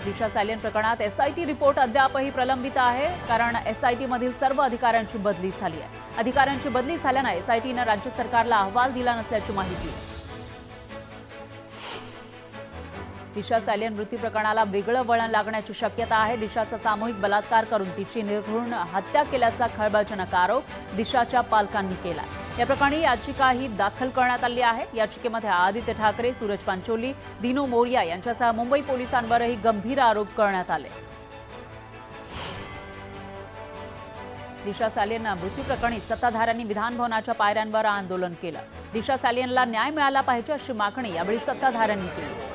दिशा सालियन प्रकरणात SIT report अद्यापही प्रलंबित आहे, कारण एसआयटी मधील सर्व अधिकाऱ्यांची बदली झाली आहे. अधिकाऱ्यांची बदली झाल्याने एसआयटीने राज्य सरकारला अहवाल दिला नसल्याची माहिती आहे. दिशा सालियन मृत्यू प्रकरणाला वेगळं वळण लागण्याची शक्यता आहे. दिशाचा सामूहिक बलात्कार करून तिची निर्घृण हत्या केल्याचा खळबळजनक आरोप दिशाच्या पालकांनी केला. या प्रकरणी याचिकाही दाखल करण्यात आली आहे. याचिकेमध्ये आदित्य ठाकरे, सूरज पांचोली, दिनू मोरिया यांच्यासह मुंबई पोलिसांवरही गंभीर आरोप करण्यात आले. दिशा सालियन मृत्यू प्रकरणी सत्ताधाऱ्यांनी विधान भवनाच्या पायऱ्यांवर आंदोलन केलं. दिशा सालियनला न्याय मिळाला पाहिजे अशी मागणी यावेळी सत्ताधाऱ्यांनी केली.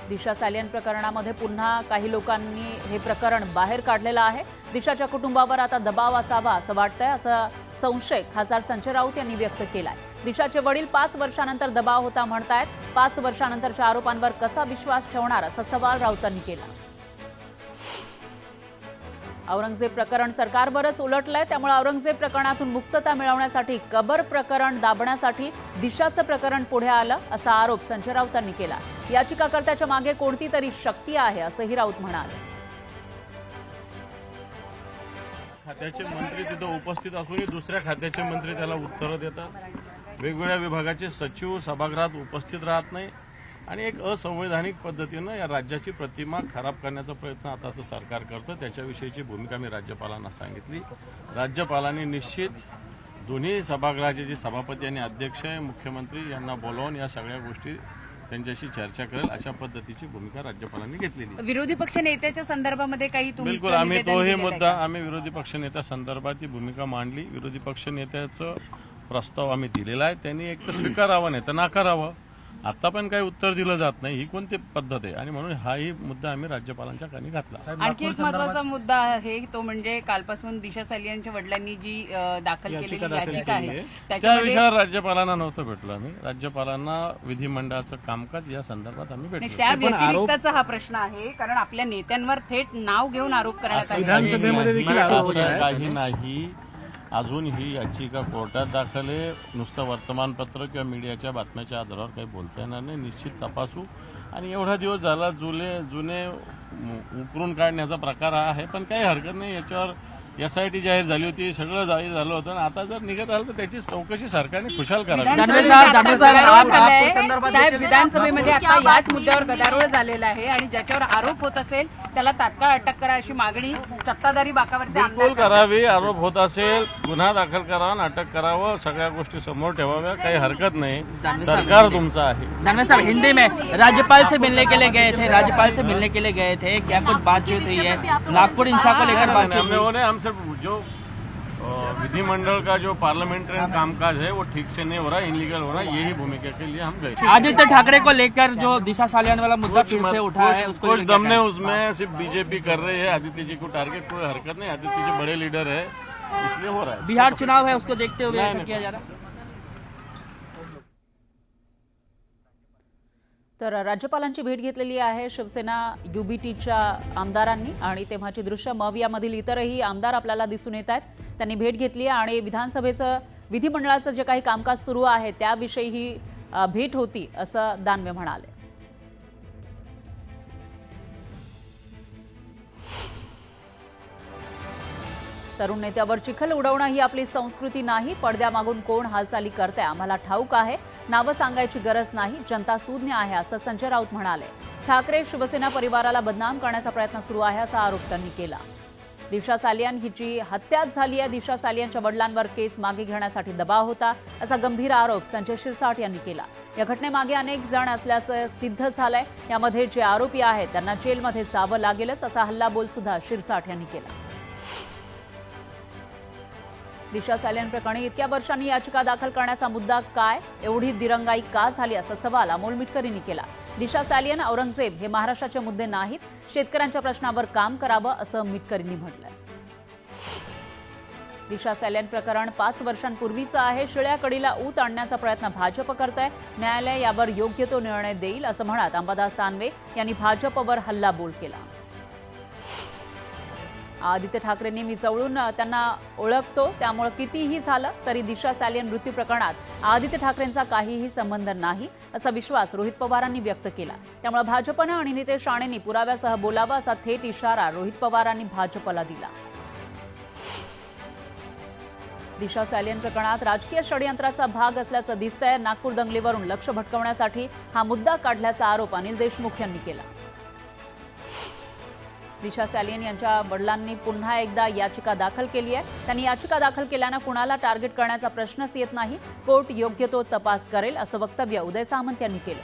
दिशा सालियन प्रकरणामध्ये पुन्हा काही लोकांनी हे प्रकरण बाहेर काढलेलं आहे. दिशाच्या कुटुंबावर आता दबाव असावा असं वाटतंय, असा संशय खासदार संजय राऊत यांनी व्यक्त केलाय. दिशाचे वडील 5 वर्षानंतर दबाव होता म्हणतायत. 5 वर्षानंतरच्या आरोपांवर कसा विश्वास ठेवणार असा सवाल राऊतांनी केला. औरंगजेब प्रकरण सरकारवरच उलटलंय, त्यामुळे औरंगजेब प्रकरणातून मुक्तता मिळवण्यासाठी कबर प्रकरण दाबण्यासाठी दिशाचं प्रकरण पुढे आलं असा आरोप संजय राऊतांनी केला. याचिकाकर्त्याच्या मागे कोणती तरी शक्ती आहे असंही राऊत म्हणाले. खात्याचे मंत्री तिथं उपस्थित असूनही दुसऱ्या खात्याचे मंत्री त्याला उत्तरं देतात. वेगवेगळ्या विभागाचे सचिव सभागृहात उपस्थित राहत नाही आणि एक असंवैधानिक पद्धतीनं या राज्याची प्रतिमा खराब करण्याचा प्रयत्न आताचं सरकार करतं. त्याच्याविषयीची भूमिका मी राज्यपालांना सांगितली. राज्यपालांनी निश्चित दोन्ही सभागृहाचे जे सभापती आणि अध्यक्ष आहे, मुख्यमंत्री यांना बोलावून या सगळ्या गोष्टी त्यांच्याशी चर्चा करेल अशा पद्धतीची भूमिका राज्यपालांनी घेतलेली. विरोधी पक्ष नेत्याच्या संदर्भामध्ये काही बिलकुल आम्ही तोही मुद्दा आम्ही विरोधी पक्ष नेत्या संदर्भात ही भूमिका मांडली. विरोधी पक्ष नेत्याचं प्रस्ताव आम्ही दिलेला आहे. त्यांनी एक तर स्वीकारावं नाही तर नाकारावं. आता पण काही उत्तर दिलं जात नाही, ही कोणती पद्धत आहे आणि म्हणून हाही मुद्दा आम्ही राज्यपालांच्या कानी घातला. आणखी एक महत्वाचा मुद्दा आहे तो म्हणजे कालपासून दिशा सालियनच्या वडिलांनी जी दाखल केलेली याचिका आहे त्या विषयावर राज्यपालांना नव्हतं भेटलो आम्ही. राज्यपालांना विधिमंडळाचं कामकाज या संदर्भात आम्ही भेटलो. त्या व्यतिरिक्तचा हा प्रश्न आहे, कारण आपल्या नेत्यांवर थेट नाव घेऊन आरोप करण्यात आले. असं काही नाही. अजून ही याचिका कोर्टात दाखल आहे. नुसतं वर्तमानपत्र किंवा मीडियाच्या बातम्याच्या आधारावर काही बोलता येणार नाही. निश्चित तपासू. आणि एवढा दिवस झाला जुने उकरून काढण्याचा प्रकार हा आहे, पण काही हरकत नाही. याच्यावर एसआयटी जाहीर झाली होती, सगळं जाहीर झालं होतं आणि आता जर निघत आलं तर त्याची चौकशी सरकारने खुशाल करावी. विधानसभेमध्ये आता याच मुद्द्यावर गदारोळ झालेला आहे आणि ज्याच्यावर आरोप होत असेल त्याला तात्काळ अटक करा अशी मागणी सत्ताधारी बाकावरचे बिलकुल करावी. आरोप होत असेल गुन्हा दाखल करावा, अटक करावं, सगळ्या गोष्टी समोर ठेवाव्या. काही हरकत नाही. सरकार तुमचं आहे. दानवे साहब हिंदी में राज्यपाल से मिलने के लिए गए थे, राज्यपाल से मिलने के लिए गए थे, क्या कुछ बातचीत हुई है? नागपुर हिंसा को लेकर बातचीत हमसे जो विधिमंडल का जो पार्लियामेंट्री कामकाज है वो ठीक से नहीं हो रहा, इनलीगल हो रहा है. यही भूमिका के लिए हम गए. आदित्य ठाकरे को लेकर जो दिशा सालियन वाला मुद्दा फिर से उठा है, उसको कुछ दम नहीं उसमें. सिर्फ बीजेपी कर रही है आदित्य जी को टारगेट. कोई हरकत नहीं. आदित्य जी बड़े लीडर है, इसलिए हो रहा है. बिहार चुनाव है, उसको देखते हुए ऐसा किया जा रहा है. तर राज्यपालांची भेट घेतलेली आहे शिवसेना युबीटीच्या आमदारांनी आणि तेव्हाची दृश्य मवियामधील इतरही आमदार आपल्याला दिसून येत आहेत. त्यांनी भेट घेतली आणि विधानसभेचं विधिमंडळाचं जे काही कामकाज सुरू आहे त्याविषयी ही भेट होती असं दानवे म्हणाले. तरुण नेत्यावर चिखल उडवणं ही आपली संस्कृती नाही. पडद्यामागून कोण हालचाली करते आम्हाला ठाऊक आहे. नावं सांगायची गरज नाही. जनता सुज्ञ आहे असं संजय राऊत म्हणाले. ठाकरे शिवसेना परिवाराला बदनाम करण्याचा प्रयत्न सुरू आहे असा आरोप त्यांनी केला. दिशा सालियन हिची हत्याच झाली आहे. दिशा सालियनच्या वडिलांवर केस मागे घेण्यासाठी दबाव होता असा गंभीर आरोप संजय शिरसाट यांनी केला. या घटनेमागे अनेक जण असल्याचं सिद्ध झालंय. यामध्ये जे आरोपी आहेत त्यांना जेलमध्ये जावं लागेलच असा हल्लाबोल सुद्धा शिरसाट यांनी केला. दिशा सालियन प्रकरणी इतक्या वर्षांनी याचिका दाखल करण्याचा मुद्दा काय? एवढी दिरंगाई का झाली असा सवाल अमोल मिटकरींनी केला. दिशा सालियन, औरंगजेब हे महाराष्ट्राचे मुद्दे नाहीत. शेतकऱ्यांच्या प्रश्नावर काम करावं असं मिटकरींनी म्हटलंय. दिशा सालियन प्रकरण 5 वर्षांपूर्वीचं आहे. शिळ्या कडीला ऊत आणण्याचा प्रयत्न भाजप करतंय. न्यायालय यावर योग्य तो निर्णय देईल असं म्हणत अंबादास दानवे यांनी भाजपवर हल्लाबोल केला. आदित्य ठाकरेंनी मी जवळून त्यांना ओळखतो, त्यामुळे कितीही झालं तरी दिशा सॅलियन मृत्यू प्रकरणात आदित्य ठाकरेंचा काहीही संबंध नाही असा विश्वास रोहित पवारांनी व्यक्त केला. त्यामुळे भाजपनं आणि नितेश राणेंनी पुराव्यासह बोलावं असा थेट इशारा रोहित पवारांनी भाजपला दिला. दिशा सॅलियन प्रकरणात राजकीय षडयंत्राचा भाग असल्याचं दिसतंय. नागपूर दंगलीवरून लक्ष भटकवण्यासाठी हा मुद्दा काढल्याचा आरोप अनिल देशमुख यांनी केला. दिशा सॅलियन यांच्या वडिलांनी पुन्हा एकदा याचिका दाखल केली आहे. त्यांनी याचिका दाखल केल्यानं कुणाला टार्गेट करण्याचा प्रश्नच येत नाही. कोर्ट योग्य तो तपास करेल असं वक्तव्य उदय सामंत यांनी केलं.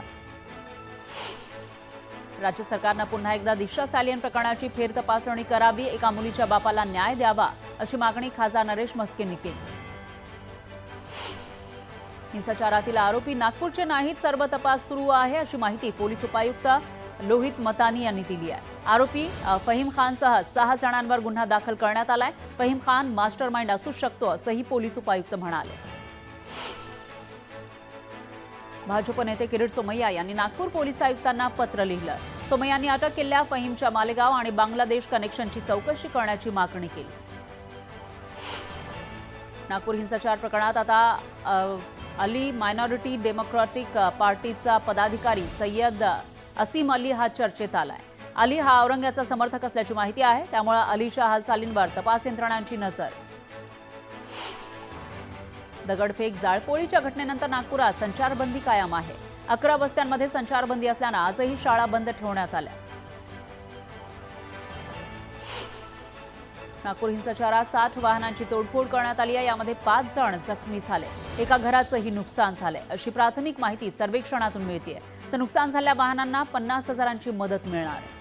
राज्य सरकारनं पुन्हा एकदा दिशा सॅलियन प्रकरणाची फेरतपासणी करावी, एका मुलीच्या बापाला न्याय द्यावा अशी मागणी खासदार नरेश म्हस्केंनी केली. हिंसाचारातील आरोपी नागपूरचे नाहीत, सर्व तपास सुरू आहे अशी माहिती पोलीस उपायुक्त लोहित मतानी यांनी दिली आहे. आरोपी फहीम खानसह 6 जणांवर गुन्हा दाखल करण्यात आलाय. फहीम खान मास्टर माइंड असू शकतो असंही पोलीस उपायुक्त म्हणाले. भाजप नेते किरीट सोमय्या यांनी नागपूर पोलीस आयुक्तांना पत्र लिहिलं. सोमय्यांनी अटक केलेल्या फहीमच्या मालेगाव आणि बांगलादेश कनेक्शनची चौकशी करण्याची मागणी केली. नागपूर हिंसाचार प्रकरणात आता अली मायनॉरिटी डेमोक्रॅटिक पार्टीचा पदाधिकारी सय्यद असीम अली हा चर्चेत आलाय. अली हा औरंग्याचा समर्थक असल्याची माहिती आहे. त्यामुळे अलीच्या हालचालींवर तपास यंत्रणांची नजर. दगडफेक जाळपोळीच्या घटनेनंतर नागपुरात संचारबंदी कायम आहे. 11 वस्त्यांमध्ये संचारबंदी असल्यानं आजही शाळा बंद ठेवण्यात आल्या. नागपूर हिंसाचारात 60 वाहनांची तोडफोड करण्यात आली आहे. यामध्ये 5 जण जखमी झाले. एका घराचंही नुकसान झालंय अशी प्राथमिक माहिती सर्वेक्षणातून मिळतेय. तर नुकसान झालेल्या वाहनांना 50,000ची मदत मिळणार आहे.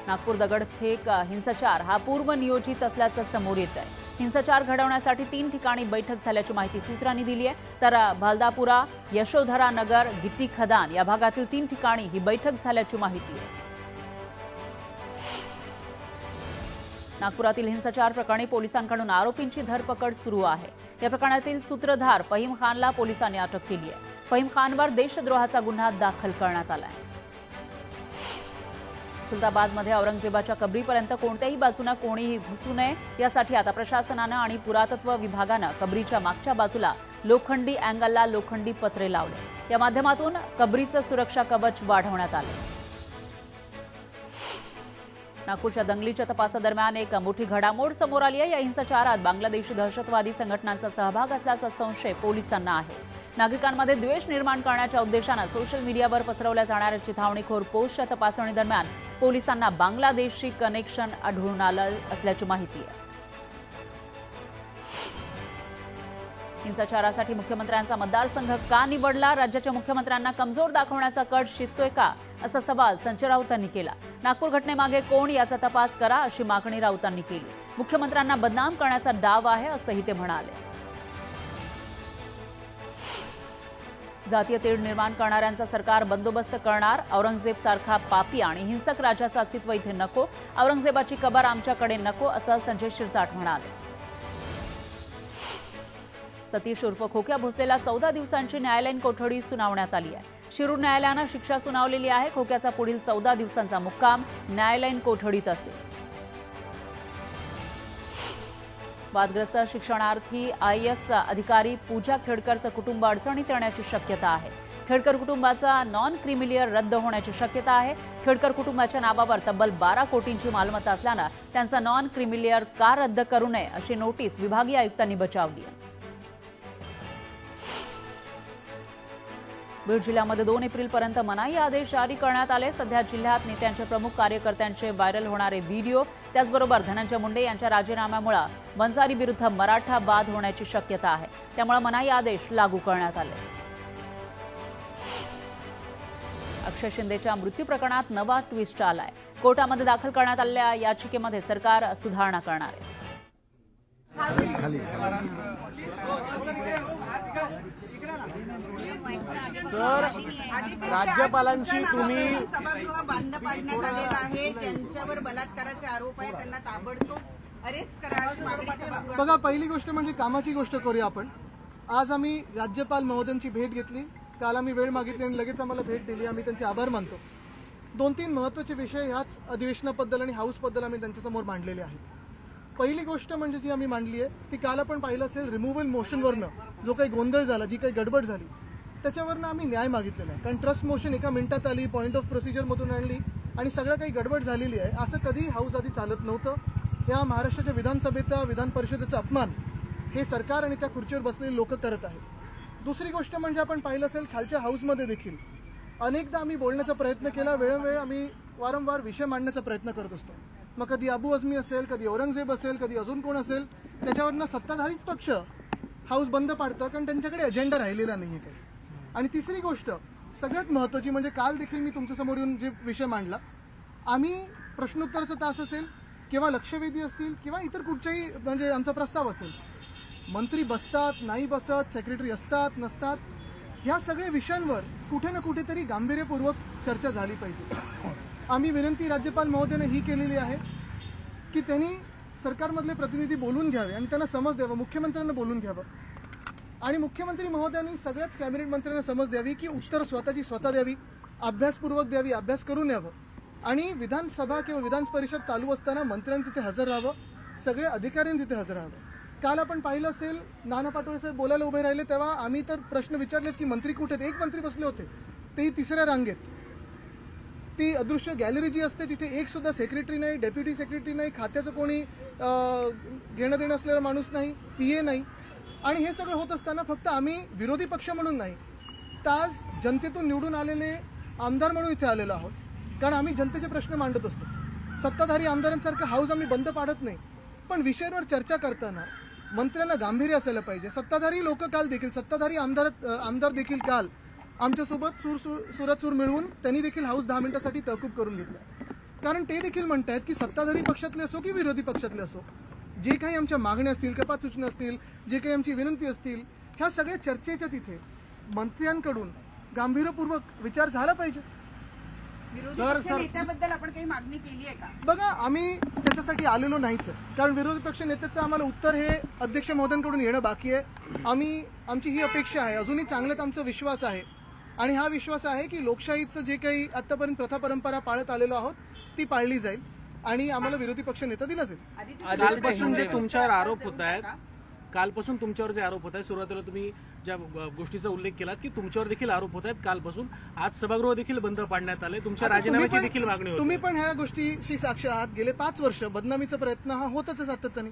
नागपूर दगडफेक हिंसाचार हा पूर्वनियोजित असल्याचं समोर येत आहे. हिंसाचार घडवण्यासाठी 3 ठिकाणी बैठक झाल्याची माहिती सूत्रांनी दिली आहे. तर भालदापुरा, यशोधरा नगर, गिट्टी खदान या भागातील 3 ठिकाणी ही बैठक झाल्याची माहिती आहे. नागपुरातील हिंसाचार प्रकरणी पोलिसांकडून आरोपींची धरपकड सुरू आहे. या प्रकरणातील सूत्रधार फहीम खानला पोलिसांनी अटक केली आहे. फहीम खानवर देशद्रोहाचा गुन्हा दाखल करण्यात आलाय. खुलताबादमध्ये औरंगजेबाच्या कबरीपर्यंत कोणत्याही बाजूने कोणीही घुसू नये यासाठी आता प्रशासनानं आणि पुरातत्व विभागानं कबरीच्या मागच्या बाजूला लोखंडी अँगलला लोखंडी पत्रे लावले. या माध्यमातून कबरीचं सुरक्षा कवच वाढवण्यात आले. नागपूरच्या दंगलीच्या तपासादरम्यान एक मोठी घडामोड समोर आली आहे. या हिंसाचारात बांगलादेशी दहशतवादी संघटनांचा सहभाग असल्याचा संशय पोलिसांना आहे. नागरिकांमध्ये द्वेष निर्माण करण्याच्या उद्देशानं सोशल मीडियावर पसरवल्या जाणाऱ्या चिथावणीखोर पोस्टच्या तपासणी दरम्यान पोलिसांना बांगलादेशी कनेक्शन आढळून आलं असल्याची माहिती आहे. हिंसाचारासाठी मुख्यमंत्र्यांचा मतदारसंघ का निवडला? राज्याच्या मुख्यमंत्र्यांना कमजोर दाखवण्याचा कट शिजतोय का असा सवाल संजय राऊतांनी केला. नागपूर घटनेमागे कोण याचा तपास करा अशी मागणी राऊतांनी केली. मुख्यमंत्र्यांना बदनाम करण्याचा डाव आहे असंही ते म्हणाले. जातीय तेढ निर्माण करणाऱ्यांचा सरकार बंदोबस्त करणार. औरंगजेब सारखा पापी आणि हिंसक राजाचं अस्तित्व इथे नको. औरंगजेबाची कबर आमच्याकडे नको असं संजय शिरसाट म्हणाले. सतीश उर्फ खोक्या भोसलेला 14 दिवसांची न्यायालयीन कोठडी सुनावण्यात आली आहे. शिरूर न्यायालयानं शिक्षा सुनावलेली आहे. खोक्याचा पुढील 14 दिवसांचा मुक्काम न्यायालयीन कोठडीत असेल. वादग्रस्त शिक्षणार्थी IAS अधिकारी पूजा खेडकरचं कुटुंब अडचणीत येण्याची शक्यता आहे. खेडकर कुटुंबाचा नॉन क्रिमिलियर रद्द होण्याची शक्यता आहे. खेडकर कुटुंबाच्या नावावर तब्बल 12 कोटींची मालमत्ता असल्यानं त्यांचा नॉन क्रिमिलियर का रद्द करू नये अशी नोटीस विभागीय आयुक्तांनी बजावली आहे. बीड जिल्ह्यामध्ये 2 एप्रिलपर्यंत मनाई आदेश जारी करण्यात आले. सध्या जिल्ह्यात नेत्यांचे प्रमुख कार्यकर्त्यांचे व्हायरल होणारे व्हिडिओ, त्याचबरोबर धनंजय मुंडे यांच्या राजीनाम्यामुळे वंजारी विरुद्ध मराठा वाद होण्याची शक्यता आहे. त्यामुळे मनाई आदेश लागू करण्यात आले. अक्षय शिंदेच्या मृत्यू प्रकरणात नवा ट्विस्ट आलाय. कोर्टामध्ये दाखल करण्यात आलेल्या याचिकेमध्ये सरकार सुधारणा करणार आहे. सर, राज्यपालांची तुम्ही सभागृह बंद पाडण्यात आलेलं आहे. ज्यांच्यावर बलात्काराचे आरोप आहे त्यांना ताबडतोब अरेस्ट करा अशी मागणी सभागृहात. बघा, पहिली गोष्ट म्हणजे कामाची गोष्ट करूया आपण. आज आम्ही राज्यपाल महोदयांची भेट घेतली. काल आम्ही वेळ मागितली आणि लगेच आम्हाला भेट दिली. आम्ही त्यांचे आभार मानतो. 2-3 महत्त्वाचे विषय ह्याच अधिवेशनाबद्दल आणि हाऊसबद्दल आम्ही त्यांच्यासमोर मांडलेले आहेत. पहिली गोष्ट म्हणजे जी आम्ही मांडली आहे ती काल आपण पाहिलं असेल, रिमूव्हल मोशनवरनं जो काही गोंधळ झाला, जी काही गडबड झाली त्याच्यावरनं आम्ही न्याय मागितलेला आहे. कारण ट्रस्ट मोशन एका मिनिटात आली, पॉईंट ऑफ प्रोसिजरमधून आणली आणि सगळं काही गडबड झालेली आहे. असं कधी हाऊस आधी चालत नव्हतं. या महाराष्ट्राच्या विधानसभेचा, विधान परिषदेचा अपमान हे सरकार आणि त्या खुर्चीवर बसलेले लोक करत आहेत. दुसरी गोष्ट म्हणजे आपण पाहिलं असेल, खालच्या हाऊसमध्ये देखील अनेकदा आम्ही बोलण्याचा प्रयत्न केला, वेळोवेळ आम्ही वारंवार विषय मांडण्याचा प्रयत्न करत असतो. मग कधी अबू आझमी असेल, कधी औरंगजेब असेल, कधी अजून कोण असेल, त्याच्यावरनं सत्ताधारीच पक्ष हाऊस बंद पाडतं कारण त्यांच्याकडे अजेंडा राहिलेला नाही आहे काही. आणि तिसरी गोष्ट सगळ्यात महत्त्वाची म्हणजे काल देखील मी तुमच्यासमोर येऊन जे विषय मांडला, आम्ही प्रश्नोत्तराचा तास असेल किंवा लक्षवेधी असतील किंवा इतर कुठच्याही म्हणजे आमचा प्रस्ताव असेल, मंत्री बसतात, नाही बसत, सेक्रेटरी असतात, नसतात, ह्या सगळ्या विषयांवर कुठे ना कुठेतरी गांभीर्यपूर्वक चर्चा झाली पाहिजे. आम्ही विनंती राज्यपाल महोदयाने ही केलेली आहे की त्यांनी सरकारमधले प्रतिनिधी बोलून घ्यावे आणि त्यांना समज द्यावं, मुख्यमंत्र्यांना बोलून घ्यावं आणि मुख्यमंत्री महोदयांनी सगळ्याच कॅबिनेट मंत्र्यांना समज द्यावी की उत्तर स्वतःची स्वतः द्यावी, अभ्यासपूर्वक द्यावी, अभ्यास करून यावं आणि विधानसभा किंवा विधान परिषद चालू असताना मंत्र्यांनी तिथे हजर राहावं, सगळे अधिकाऱ्यांनी तिथे हजर राहावं. काल आपण पाहिलं असेल, नाना पाटोळे साहेब बोलायला उभे राहिले तेव्हा आम्ही तर प्रश्न विचारलेच की मंत्री कुठे आहेत. एक मंत्री बसले होते, तेही तिसऱ्या रांगेत. ती अदृश्य गॅलरी जी असते तिथे एक सुद्धा सेक्रेटरी नाही, डेप्युटी सेक्रेटरी नाही, खात्याचं कोणी घेणं देणं असलेला माणूस नाही, PA नाही. आणि हे सगळं होत असताना फक्त आम्ही विरोधी पक्ष म्हणून नाही, तर आज जनतेतून निवडून आलेले आमदार म्हणून इथे आलेलो आहोत. कारण आम्ही जनतेचे प्रश्न मांडत असतो. सत्ताधारी आमदारांसारखं हाऊस आम्ही बंद पाडत नाही, पण विषयावर चर्चा करताना मंत्र्यांना गांभीर्य असायला पाहिजे. सत्ताधारी लोक काल देखील, सत्ताधारी आमदार देखील काल आमच्यासोबत सुरात सूर मिळवून त्यांनी देखील हाऊस 10 मिनिटासाठी तहकूब करून घेतला. कारण ते देखील म्हणतायत की सत्ताधारी पक्षातले असो की विरोधी पक्षातले असो, जे काही आमच्या मागण्या असतील, कपात सूचना असतील, जे काही आमची विनंती असतील, ह्या सगळ्या चर्चेच्या तिथे मंत्र्यांकडून गांभीर्यपूर्वक विचार झाला पाहिजे. विरोधी पक्ष नेत्याबद्दल आपण काही मागणी केली आहे का? बघा, आम्ही त्याच्यासाठी आलेलो नाहीच, कारण विरोधी पक्ष नेत्याचं आम्हाला उत्तर हे अध्यक्ष महोदयांकडून येणं बाकी आहे. आमची ही अपेक्षा आहे, अजूनही चांगलाच आमचा विश्वास आहे आणि हा विश्वास आहे की लोकशाहीचं जे काही आतापर्यंत प्रथा परंपरा पाळत आलेलो आहोत ती पाळली जाईल आणि आम्हाला विरोधी पक्ष नेता दिला जाईल. कालपासून जे तुमच्यावर आरोप होत आहेत, कालपासून तुमच्यावर जे आरोप होत आहेत, सुरुवातीला तुम्ही ज्या गोष्टीचा उल्लेख केलात की तुमच्यावर देखील आरोप होत आहेत, कालपासून आज सभागृह देखील बंद पाडण्यात आले, तुमच्या राजीनाम्याची देखील मागणी होती. तुम्ही पण ह्या गोष्टीशी साक्ष आहात. गेले 5 वर्ष बदनामीचा प्रयत्न हा होतच आहे सातत्याने.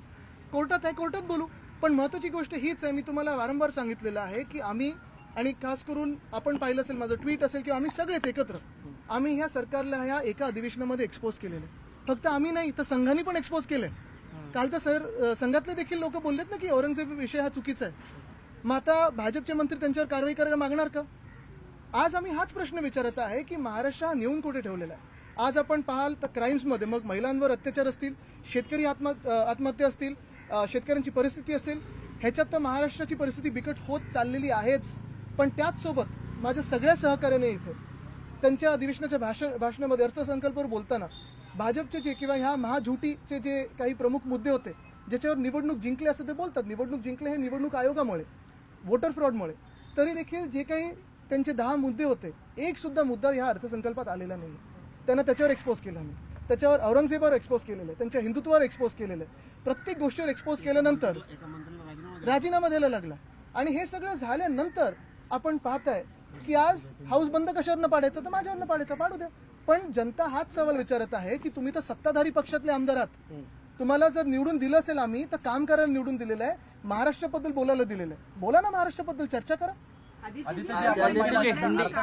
कोर्टात आहे, कोर्टात बोलू. पण महत्वाची गोष्ट हीच आहे, मी तुम्हाला वारंवार सांगितलेलं आहे की आम्ही, आणि खास करून आपण पाहिलं असेल, माझं ट्विट असेल किंवा आम्ही सगळेच एकत्र, आम्ही ह्या सरकारला ह्या एका अधिवेशनामध्ये एक्सपोज केलेलं आहे. फक्त आम्ही नाही, तर संघाने पण एक्सपोज केलंय. काल तर संघातले देखील लोक बोललेत ना की औरंगजेब विषय हा चुकीचा आहे. मग आता भाजपचे मंत्री त्यांच्यावर कारवाई करायला मागणार का? आज आम्ही हाच प्रश्न विचारत आहे की महाराष्ट्र हा नेऊन कुठे ठेवलेला आहे. आज आपण पाहाल तर क्राईम्समध्ये, मग महिलांवर अत्याचार असतील, शेतकरी आत्महत्या असतील, शेतकऱ्यांची परिस्थिती असेल, ह्याच्यात तर महाराष्ट्राची परिस्थिती बिकट होत चाललेली आहेच. पण त्याच सोबत माझ्या सगळ्या सहकार्याने इथे त्यांच्या अधिवेशनाच्या भाषणामध्ये अर्थसंकल्पावर बोलताना भाजपचे जे किंवा ह्या महाझुटीचे जे काही प्रमुख मुद्दे होते, ज्याच्यावर निवडणूक जिंकले असं ते बोलतात, निवडणूक जिंकले हे निवडणूक आयोगामुळे, वोटर फ्रॉडमुळे, तरी देखील जे काही त्यांचे 10 मुद्दे होते, एक सुद्धा मुद्दा ह्या अर्थसंकल्पात आलेला नाही. त्यांना त्याच्यावर एक्सपोज केला मी, त्याच्यावर औरंगजेबावर एक्सपोज केलेलं आहे, त्यांच्या हिंदुत्वावर एक्सपोज केलेलं आहे. प्रत्येक गोष्टीवर एक्सपोज केल्यानंतर राजीनामा द्यायला लागला. आणि हे सगळं झाल्यानंतर आपण पाहताय की आज हाऊस बंद कशावरनं पाडायचं, तर माझ्यावरनं पाडायचं, पाडू द्या. पण जनता हाच सवाल विचारत आहे की तुम्ही तर सत्ताधारी पक्षातले आमदार आहात, तुम्हाला जर निवडून दिलं असेल आम्ही, तर काम करायला निवडून दिलेलं आहे, महाराष्ट्राबद्दल बोलायला दिलेलं आहे, बोला ना, महाराष्ट्राबद्दल चर्चा करा.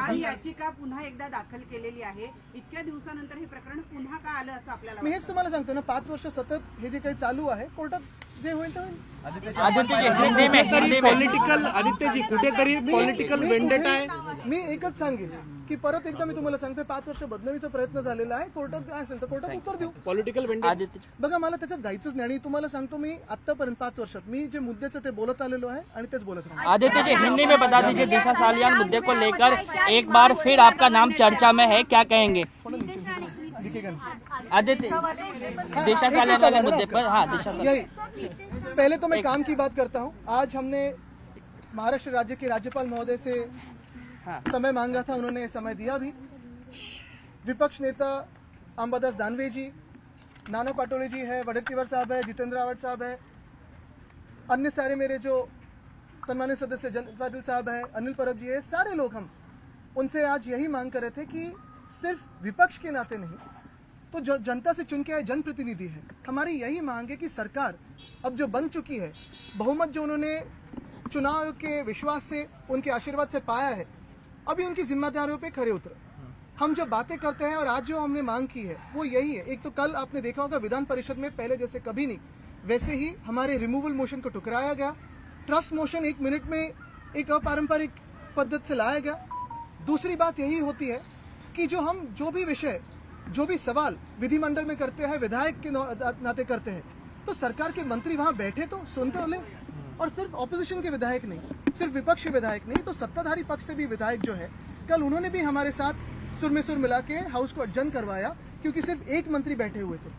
ही याचिका पुन्हा एकदा दाखल केलेली आहे. इतक्या दिवसानंतर हे प्रकरण पुन्हा का आलं असं आपल्याला मी हेच तुम्हाला सांगतो ना, 5 वर्ष सतत हे जे काही चालू आहे, कोर्टात जे होईल ते होईल. आदित्यजी कुठेतरी पॉलिटिकल वेंडेटा आहे. मी एकच सांगेन की परत एकदा मी तुम्हाला सांगतोय, 5 वर्ष बदनामीचा प्रयत्न झालेला आहे, कोर्टात काय असेल तर कोर्टात उत्तर देऊ. पॉलिटिकल वेंडेटा बघा, मला त्याच्यात जायचंच नाही. आणि तुम्हाला सांगतो, मी आतापर्यंत 5 वर्षात मी जे मुद्द्याचं ते बोलत आलेलो आहे आणि तेच बोलत राहतो. आदित्य जी, हिंदी में बता दीजिए, दिशा सालियान मुद्दे को लेकर एक बार फिर आपका नाम चर्चा में है, क्या कहेंगे? आदित्य, दिशा सालियान वाले मुद्दे पर, हाँ, दिशा यही पहले तो मैं काम की बात करता हूँ. आज हमने महाराष्ट्र राज्य के राज्यपाल महोदय से समय मांगा था, उन्होंने समय दिया भी. विपक्ष नेता अंबादास दानवे जी, नाना पाटोले जी है, वडेट्टीवार साहब है, जितेंद्र आव्हाड साहब है, अन्य सारे मेरे जो सम्मानित सदस्य जयंत पाटिल साहब है, अनिल परब जी है, सारे लोग हम उनसे आज यही मांग कर रहे थे कि सिर्फ विपक्ष के नाते नहीं तो जो जनता से चुन के आए जनप्रतिनिधि है, हमारी यही मांग है कि सरकार अब जो बन चुकी है, बहुमत जो उन्होंने चुनाव के विश्वास से, उनके आशीर्वाद से पाया है, अभी उनकी जिम्मेदारियों पे खरे उतरे। हम जो बातें करते हैं और आज जो हमने मांग की है वो यही है। एक तो कल आपने देखा होगा विधान परिषद में पहले जैसे कभी नहीं वैसे ही हमारे रिमूवल मोशन को ठुकराया गया, ट्रस्ट मोशन 1 मिनट में एक अपारंपरिक पद्धति से लाया गया। दूसरी बात यही होती है कि जो भी विषय, जो भी सवाल विधिमंडल में करते हैं, विधायक के नाते करते हैं, तो सरकार के मंत्री वहां बैठे तो सुनते हो ले। और सिर्फ ऑपोजिशन के विधायक नहीं, सिर्फ विपक्ष के विधायक नहीं, तो सत्ताधारी पक्ष से भी विधायक जो है, कल उन्होंने भी हमारे साथ सुर में सुर मिला के हाउस को अडजन करवाया, क्योंकि सिर्फ एक मंत्री बैठे हुए थे।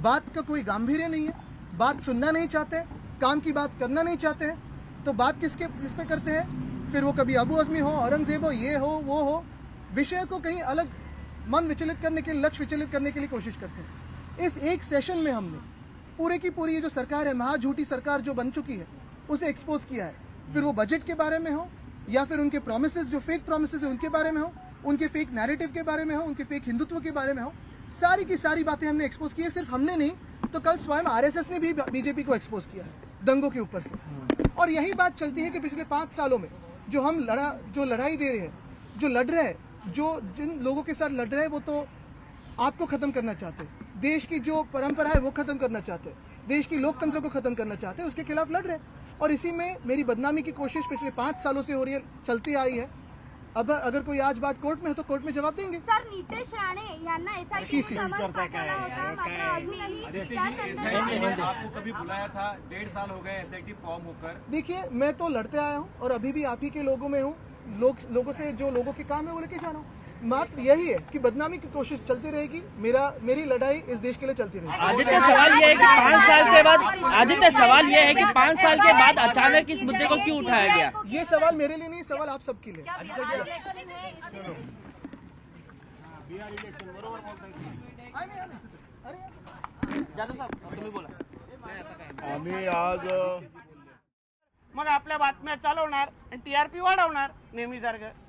बात का कोई गांभीर्य नहीं है, बात सुनना नहीं चाहते, काम की बात करना नहीं चाहते हैं, तो बात किस पे करते हैं? फिर वो कभी अबू आजमी हो, औरंगजेब हो, ये हो वो हो, विषय को कहीं अलग मन विचलित करने के लिए, लक्ष्य विचलित करने के लिए कोशिश करते हैं। इस एक सेशन में हमने पूरे की पूरी ये जो सरकार है, महाझूठी सरकार जो बन चुकी है, उसे एक्सपोज किया है। फिर वो बजट के बारे में हो या फिर उनके प्रोमिसेस जो फेक प्रोमिसेस है उनके बारे में हो, उनके फेक नैरेटिव के बारे में हो, उनके फेक हिंदुत्व के बारे में हो, सारी की सारी बातें हमने एक्सपोज की है। सिर्फ हमने नहीं तो कल स्वयं आरएसएस ने भी बीजेपी को एक्सपोज किया है दंगों के ऊपर से। और यही बात चलती है कि पिछले 5 सालों में जो हम लड़ाई दे रहे हैं, जो लड़ रहे हैं, जो जिन लोगों के साथ लड़ रहे हैं, वो तो आपको खत्म करना चाहते हैं, देश की जो परंपरा है वो खत्म करना चाहते हैं, देश की लोकतंत्र को खत्म करना चाहते हैं, उसके खिलाफ लड़ रहे हैं। और इसी में मेरी बदनामी की कोशिश पिछले 5 सालों से हो रही है, चलती आई है। अब अगर कोई आज बात कोर्ट में है तो कोर्ट में जवाब देंगे। सर, नितेश राणे यांना एसआयटी समन्स पाठवला होता, मात्र अजूनही त्या संदर्भात आपको कभी बुलाया था? 1.5 साल हो गए एसआईटी फॉर्म होकर। देखिए, मैं तो लड़ते आया हूँ और अभी भी आप ही के लोगों में हूँ, लोगों से जो लोगों के काम है वो लेके जा रहा हूँ। मात्र यही है कि बदनामी की कोशिश चलती रहेगी, मेरी लड़ाई इस देश के लिए चलती रहेगी। आदित्य, सवाल ये है कि 5 साल के बाद पाँच साल के बाद अचानक इस मुद्दे को क्यों उठाया गया? ये सवाल मेरे लिए नहीं, सवाल आप सबके लिए। जाधव साहब, तुम्ही बोला. आम्ही आज मग आपल्या बातम्या चालवणार आणि टीआरपी वाढवणार नेहमीसारखं.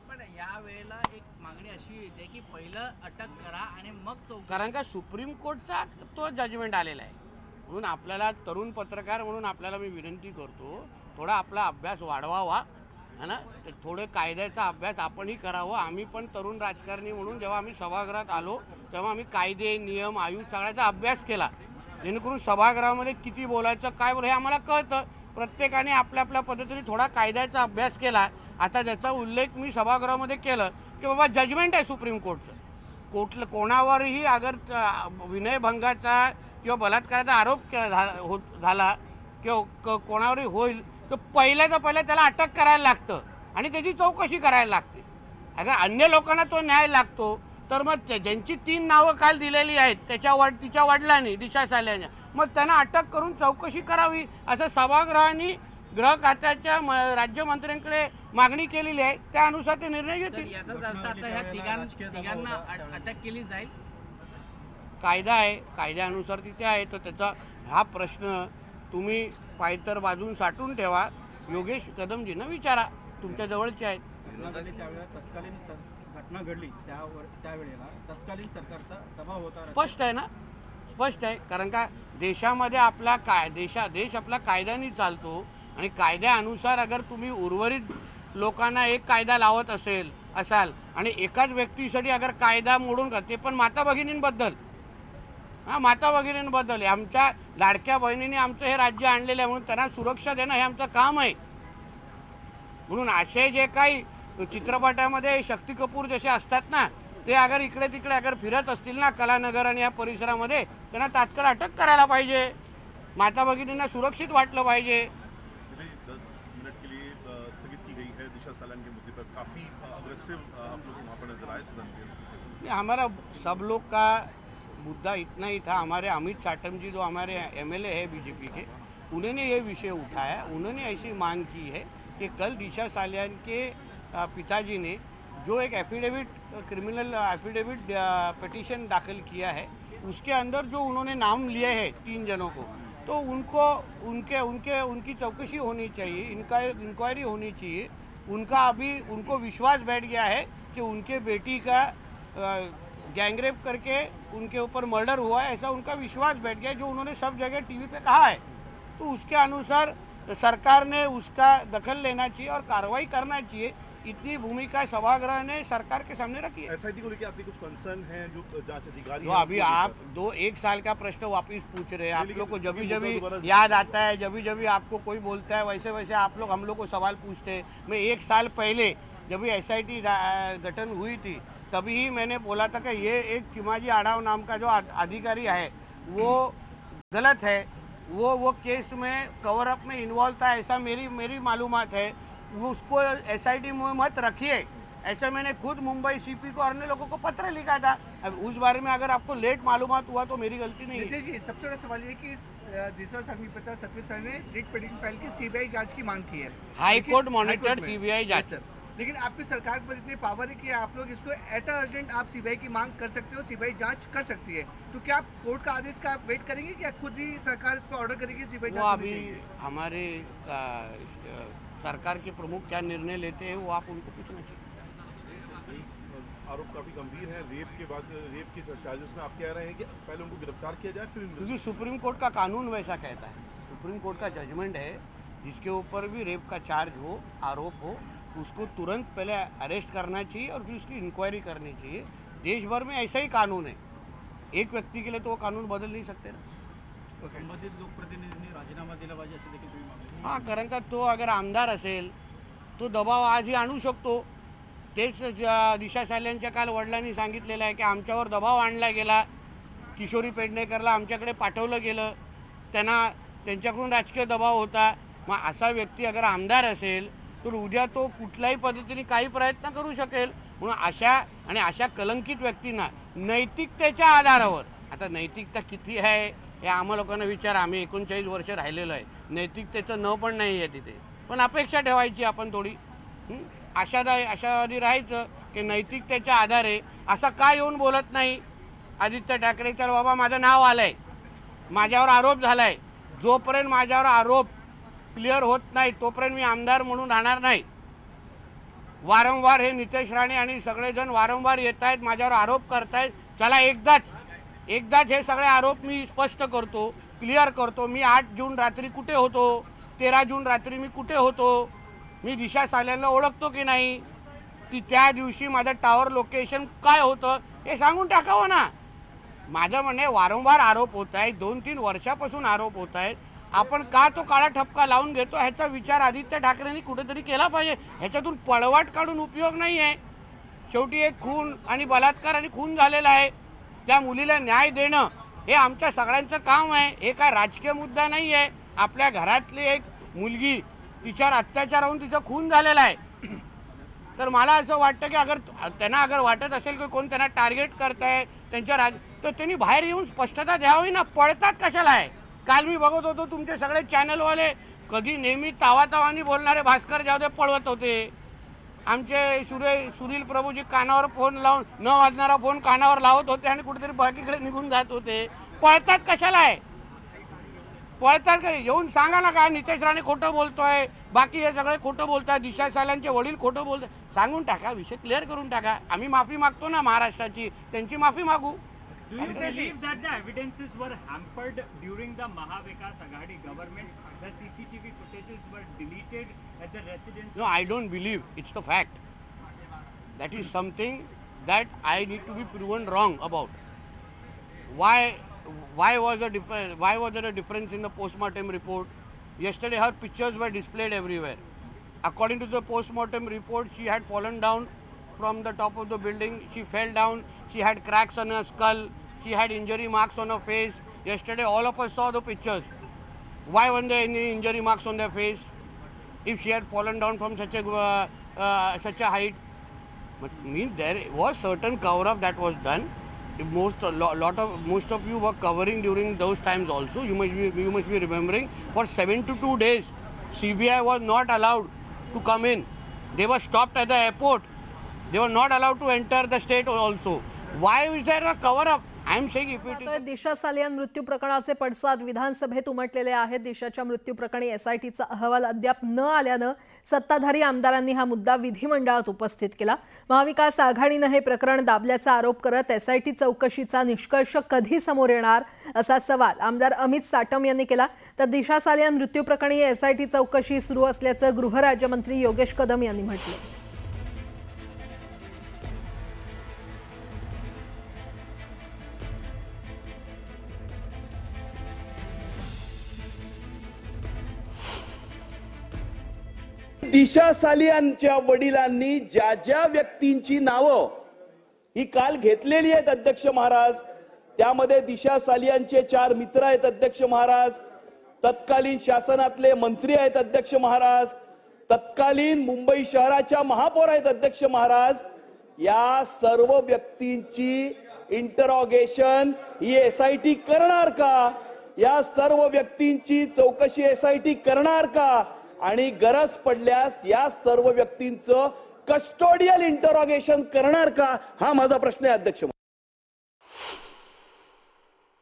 पण या वेळेला एक मागणी अशी येते की पहिलं अटक करा आणि मग चौकशी. कारण का सुप्रीम कोर्टचा तो जजमेंट आलेला आहे, म्हणून आपल्याला तरुण पत्रकार म्हणून आपल्याला मी विनंती करतो, थोडा आपला अभ्यास वाढवावा है ना. थोडे कायद्याचा अभ्यास आपणही करावा. आम्ही पण तरुण राजकारणी म्हणून जेव्हा आम्ही सभागृहात आलो तेव्हा आम्ही कायदे नियम आयुष सगळ्याचा अभ्यास केला, जेणेकरून सभागृहामध्ये किती बोलायचं काय बोलायचं हे आम्हाला कळतं. प्रत्येकाने आपल्या आपल्या पद्धतीने थोडा कायद्याचा अभ्यास केला. आता ज्याचा उल्लेख मी सभागृहामध्ये केलं की बाबा जजमेंट आहे सुप्रीम कोर्टचं, कोणावरही अगर विनयभंगाचा किंवा बलात्काराचा आरोप झाला किंवा कोणावरही होईल तर पहिल्या त्याला अटक करायला लागतं आणि त्याची चौकशी करायला लागते. अगर अन्य लोकांना तो न्याय लागतो तर मग ज्यांची 3 नावं काल दिलेली आहेत तिच्या वडिलांनी दिशा साल्याने मग त्यांना अटक करून चौकशी करावी असं सभागृहाने गृह खात्याच्या राज्यमंत्र्यांकडे मागणी केलेली आहे. त्यानुसार ते निर्णय घेतील. याचाच अर्थ आता ह्या तिघांना अटक केली जाईल. कायदा आहे, कायद्यानुसार तिथे आहे, तर त्याचा हा प्रश्न तुम्ही पायतर बाजून साठवून ठेवा. योगेश कदमजींना विचारा, तुमच्या जवळचे आहेत. तत्कालीन घटना घडली त्यावेळेला तत्कालीन सरकारचा दबाव होता. स्पष्ट आहे ना, स्पष्ट आहे. कारण का देशामध्ये देश आपला कायद्याने चालतो आणि कायद्यानुसार अगर तुम्ही उर्वरित लोकांना एक कायदा लावत असाल आणि एकाच व्यक्तीसाठी अगर कायदा मोडून ते पण माता भगिनींबद्दल आमच्या लाडक्या बहिणींनी आमचं हे राज्य आणलेलं आहे म्हणून त्यांना सुरक्षा देणं हे आमचं काम आहे. म्हणून असे जे काही चित्रपटामध्ये शक्ती कपूर जसे असतात ना, ते अगर इकडे तिकडे अगर फिरत असतील ना कलानगर आणि या परिसरामध्ये, त्यांना तात्काळ अटक करायला पाहिजे. माता भगिनींना सुरक्षित वाटलं पाहिजे. 10 मिनट के लिए स्थगित की गई है दिशा सालन के मुद्दे पर. काफी अग्रेसिव आप लोग वहाँ पर नजर आए सदन के. हमारा सब लोग का मुद्दा इतना ही था. हमारे अमित साटम जी जो हमारे एमएलए है बीजेपी के, उन्होंने ये विषय उठाया. उन्होंने ऐसी मांग की है कि कल दिशा सालियान के पिताजी ने जो एक एफिडेविट क्रिमिनल एफिडेविट पिटीशन दाखिल किया है, उसके अंदर जो उन्होंने नाम लिए हैं 3 जनों को, तो उनको उनकी चौकसी होनी चाहिए, इंक्वायरी होनी चाहिए। उनको विश्वास बैठ गया है कि उनके बेटी का गैंगरेप करके उनके ऊपर मर्डर हुआ है, ऐसा उनका विश्वास बैठ गया है, जो उन्होंने सब जगह टीवी पे कहा है। तो उसके अनुसार सरकार ने उसका दखल लेना चाहिए और कार्रवाई करना चाहिए। इतनी भूमिका सभागृह ने सरकार के सामने रखी है। एसआईटी को लेकर आपके कुछ कंसर्न हैं जो जांच अधिकारी तो हैं, अभी उनको आप लेकर? 1 साल का प्रश्न वापिस पूछ रहे हैं। आप लेकिन लोग को जब मुद्दा भी दोबारा- याद आता है, जब भी आपको कोई बोलता है, वैसे वैसे आप लोग हम लोग को सवाल पूछते हैं। मैं 1 साल पहले जब भी एसआईटी गठन हुई थी, तभी ही मैंने बोला था कि ये एक चिमाजी आड़ाव नाम का जो अधिकारी है वो गलत है, वो केस में कवर अप में इन्वॉल्व था, ऐसा मेरी मालूमात है। वो उसको एसआईटी में मत रखिए, ऐसा मैंने खुद मुंबई सीपी को और अन्य लोगों को पत्र लिखा था। अब उस बारे में अगर आपको लेट मालूमात हुआ तो मेरी गलती नहीं है। नितेश जी, सबसे बड़ा सवाल ये कि दूसरा सर्वी प्रताप सतवीर सर ने रिट पिटीशन फाइल की सीबीआई जांच की मांग की है। हाई लेकिन- कोर्ट हाई मॉनिटर्ड कोर्ट में। सीबीआई जांच। यस सर, लेकिन आपकी सरकार के पास इतनी पावर है कि आप लोग इसको एट अर्जेंट आप सीबीआई की मांग कर सकते हो, सीबीआई जांच कर सकती है। तो क्या आप कोर्ट का आदेश का आप वेट करेंगे कि खुद ही सरकार इस पर ऑर्डर करेगी सीबीआई वो जांच? अभी हमारे सरकार के प्रमुख क्या निर्णय लेते हैं वो आप उनको पूछना चाहिए। आरोप काफी गंभीर है। रेप के चार्जेस में आप कह रहे हैं कि पहले उनको गिरफ्तार किया जाए फिर क्योंकि सुप्रीम कोर्ट का कानून वैसा कहता है। सुप्रीम कोर्ट का जजमेंट है, जिसके ऊपर भी रेप का चार्ज हो, आरोप हो, उसको तुरंत पहले अरेस्ट करना चाहिए और फिर उसकी इंक्वायरी करनी चाहिए। देश भर में ऐसा ही कानून है, एक व्यक्ती के लिए तो वो कानून बदल नहीं सकते ना। संबंधित लोकप्रतिनिधींनी राजीनामा दिला पाहिजे अशी देखील तुम्ही मागणी केली. हां, कारण का तो अगर आमदार असेल तो दबाव आजही आणू शकतो। तेच दिशा साल्यांच्या काल वडिलांनी सांगितलेलं आहे की आमच्यावर दबाव आणला गेला, किशोरी पेडणेकरला आमच्याकडे पाठवलं गेलं, त्यांच्याकडून राजकीय दबाव होता। मग असा व्यक्ती अगर आमदार असेल तर उद्या तो कुठल्याही पद्धतीने काही प्रयत्न करू शकेल। म्हणून अशा कलंकित व्यक्तींना नैतिकतेच्या आधारावर, आता नैतिकता किती आहे हे आम्हा लोकांना विचार, आम्ही 39 वर्ष राहिलेलो आहे, नैतिकतेचं न पण नाही आहे तिथे, पण अपेक्षा ठेवायची आपण थोडी, आशावादी राहायचं की नैतिकतेच्या आधारे असं का येऊन बोलत नाही आदित्य ठाकरे, तर बाबा माझं नाव आलंय, माझ्यावर आरोप झालाय, जोपर्यंत माझ्यावर आरोप क्लिअर होत नाही तोपर्यंत मी आमदार म्हणून राहणार नाही। वारंवार हे नितेश राणे आणि सगळेजण वारंवार येत आहेत, माझ्यावर आरोप करतायत, चला एकदाच हे सगळे आरोप मी स्पष्ट करतो, क्लिअर करतो। मी 8 जून रात्री कुठे होतो, 13 जून रात्री मी कुठे होतो, मी दिशा साल्यांना ओळखतो की नाही, ती त्या दिवशी माझं टावर लोकेशन काय होतं हे सांगून टाकावं ना। माझं म्हणणे वारंवार आरोप होत आहेत, 2-3 वर्षापासून आरोप होत आहेत, आपण का तो काळा ठपका लावून घेतो ह्याचा विचार आदित्य ठाकरेंनी कुठेतरी केला पाहिजे। ह्याच्यातून पळवाट काढून उपयोग नाही आहे। शेवटी एक खून आणि बलात्कार आणि खून झालेला आहे, त्या मुलीला न्याय देणं हे आमच्या सगळ्यांचं काम आहे, हे काय राजकीय मुद्दा नाही आहे। आपल्या घरातली एक मुलगी, तिच्यावर अत्याचार होऊन तिचा खून झालेला आहे, तर मला असं वाटतं की अगर वाटत असेल की कोण त्यांना टार्गेट करताय त्यांच्या तर त्यांनी बाहेर येऊन स्पष्टता द्यावी ना, पळतात कशाला आहे। काल मी बघत होतो तुमचे सगळे चॅनलवाले कधी नेहमी तावातावानी बोलणारे भास्कर जाधव पळवत होते, आमचे सुनील प्रभूजी कानावर फोन लावून न वाजणारा फोन कानावर लावत होते आणि कुठेतरी बाकीकडे निघून जात होते। पळतात कशाला आहे, पळतात का? येऊन सांगा ना काय नितेश राणे खोटं बोलतोय, बाकी हे सगळे खोटं बोलतात, दिशा साल्यांचे वडील खोटं बोलतात, सांगून टाका, विषय क्लिअर करून टाका। आम्ही माफी मागतो ना महाराष्ट्राची, त्यांची माफी मागू। Do you believe that the evidences were hampered during the Mahavikas Aghadi government? The CCTV footages were deleted at the residence. No, I don't believe. It's the fact. That is something that I need to be proven wrong about. Why was there a difference in the postmortem report? Yesterday her pictures were displayed everywhere. According to the postmortem report, she had fallen down from the top of the building. She fell down. She had cracks on her skull. She had injury marks on her face. Yesterday all of us saw the pictures. Why weren't there any injury marks on their face if she had fallen down from such a height? But means there was certain cover up that was done. Most of you were covering during those times also. You must be remembering, for 72 days CBI was not allowed to come in. They were stopped at the airport. They were not allowed to enter the state also. Why is there a cover up? I am saying if it is... दिशा सालियान मृत्यू प्रकरणाचे पडसाद विधानसभेत उमटलेले आहेत. दिशाच्या मृत्यू प्रकरणी एसआयटीचा अहवाल अद्याप न आल्यानं सत्ताधारी आमदारांनी हा मुद्दा विधिमंडळात उपस्थित केला. महाविकास आघाडीनं हे प्रकरण दाबल्याचा आरोप करत एसआयटी चौकशीचा निष्कर्ष कधी समोर येणार असा सवाल आमदार अमित साटम यांनी केला. तर दिशा सालियान मृत्यू प्रकरणी एसआयटी चौकशी सुरू असल्याचं गृहराज्यमंत्री योगेश कदम यांनी म्हटलं. दिशा सालियानच्या वडिलांनी ज्या ज्या व्यक्तींची नावं ही काल घेतलेली आहेत अध्यक्ष महाराज, त्यामध्ये दिशा सालियानचे 4 मित्र आहेत अध्यक्ष महाराज, तत्कालीन शासनातले मंत्री आहेत अध्यक्ष महाराज, तत्कालीन मुंबई शहराच्या महापौर आहेत अध्यक्ष महाराज. या सर्व व्यक्तींची इंटरॉगेशन ही एसआयटी करणार का? या सर्व व्यक्तींची चौकशी एसआयटी करणार का? आणि गरज पडल्यास या सर्व व्यक्तींचं कस्टोडियल इंटरॉगेशन करणार का? हा माझा प्रश्न आहे अध्यक्ष.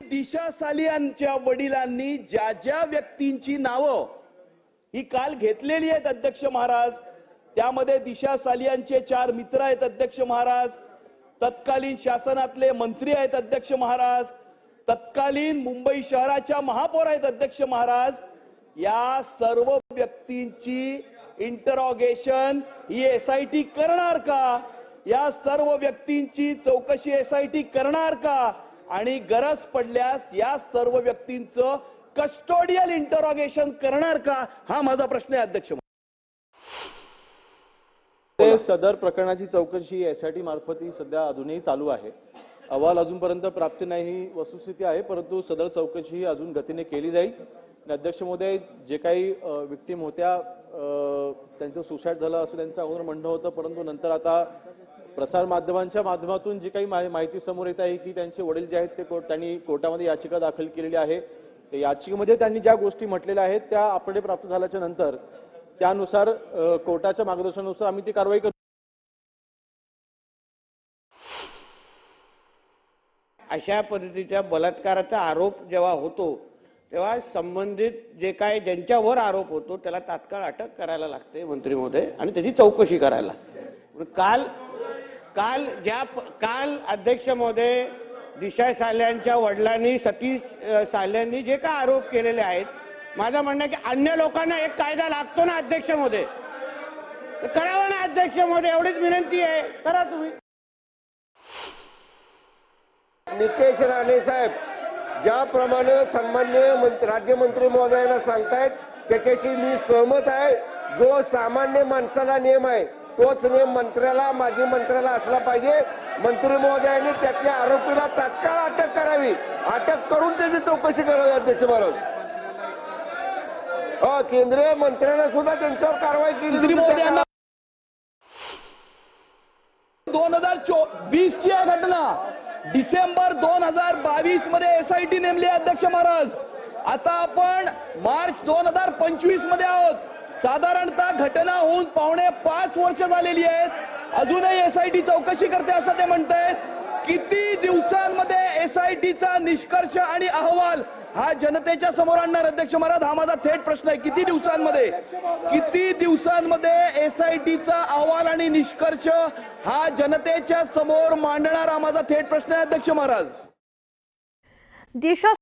दिशा सालियानच्या वडिलांनी ज्या ज्या व्यक्तींची नावं ही काल घेतलेली आहेत अध्यक्ष महाराज, त्यामध्ये दिशा सालियानचे 4 मित्र आहेत अध्यक्ष महाराज, तत्कालीन शासनातले मंत्री आहेत अध्यक्ष महाराज, तत्कालीन मुंबई शहराच्या महापौर आहेत अध्यक्ष महाराज. या सर्व व्यक्तींची इंटरॉगेशन ही एसआयटी करणार का? या सर्व व्यक्तींची चौकशी एसआयटी करणार का? आणि गरज पडल्यास या सर्व व्यक्तींचं कस्टोडियल इंटरॉगेशन करणार का? हा माझा प्रश्न आहे अध्यक्ष. सदर प्रकरणाची चौकशी एसआयटी मार्फत ही सध्या अजूनही चालू आहे. अहवाल अजूनपर्यंत प्राप्त नाही ही वस्तुस्थिती आहे, परंतु सदर चौकशी ही अजून गतीने केली जाईल. अध्यक्ष महोदय, जे काही विक्टीम होत्या त्यांचं सुसाईड झालं असं त्यांचं अगोदर म्हणणं होतं, परंतु नंतर आता प्रसार माध्यमांच्या माध्यमातून जी काही माहिती समोर येत आहे की त्यांचे वडील जे आहेत ते त्यांनी कोर्टामध्ये याचिका दाखल केलेली आहे. त्या याचिकेमध्ये त्यांनी ज्या गोष्टी म्हटलेल्या आहेत त्या आपले प्राप्त झाल्याच्या नंतर त्यानुसार कोर्टाच्या मार्गदर्शनानुसार आम्ही ती कारवाई करू. अशा पद्धतीच्या बलात्काराचा आरोप जेव्हा होतो तेव्हा संबंधित जे काय ज्यांच्यावर आरोप होतो त्याला तात्काळ अटक करायला लागते मंत्री महोदय, आणि त्याची चौकशी करायला लागते. काल अध्यक्ष महोदय दिशा सालियानच्या वडिलांनी सतीश सालियाननी जे काय आरोप केलेले आहेत, माझं म्हणणं की अन्य लोकांना एक कायदा लागतो ना अध्यक्ष महोदय, तर करावा ना अध्यक्ष महोदय, एवढीच विनंती आहे, करा तुम्ही. नितेश राणे साहेब ज्याप्रमाणे सन्मान्य राज्यमंत्री महोदयांना सांगतायत त्याच्याशी मी सहमत आहे. जो सामान्य माणसाला नियम आहे तोच नियम मंत्र्याला, माजी मंत्र्याला असला पाहिजे. मंत्री महोदयांनी त्यातल्या आरोपीला तात्काळ अटक करावी, अटक करून त्याची चौकशी करावी अध्यक्ष महाराज. केंद्रीय मंत्र्यांना सुद्धा त्यांच्यावर कारवाई केली. 2020 ची घटना डिसेंबर 2022 मध्ये एसआयटी नेमली अध्यक्ष महाराज. आता आपण मार्च 2025 मध्ये आहोत. साधारणतः घटना होऊन 4.5 वर्ष झालेली आहेत. अजूनही एसआयटी चौकशी करते असं ते म्हणतायत. किती दिवसांमध्ये एसआयटीचा निष्कर्ष आणि अहवाल हा जनतेच्या समोर आणणार अध्यक्ष महाराज? हा माझा थेट प्रश्न आहे. किती दिवसांमध्ये एसआयटीचा अहवाल आणि निष्कर्ष हा जनतेच्या समोर मांडणार? हा माझा थेट प्रश्न आहे अध्यक्ष महाराज. दिशा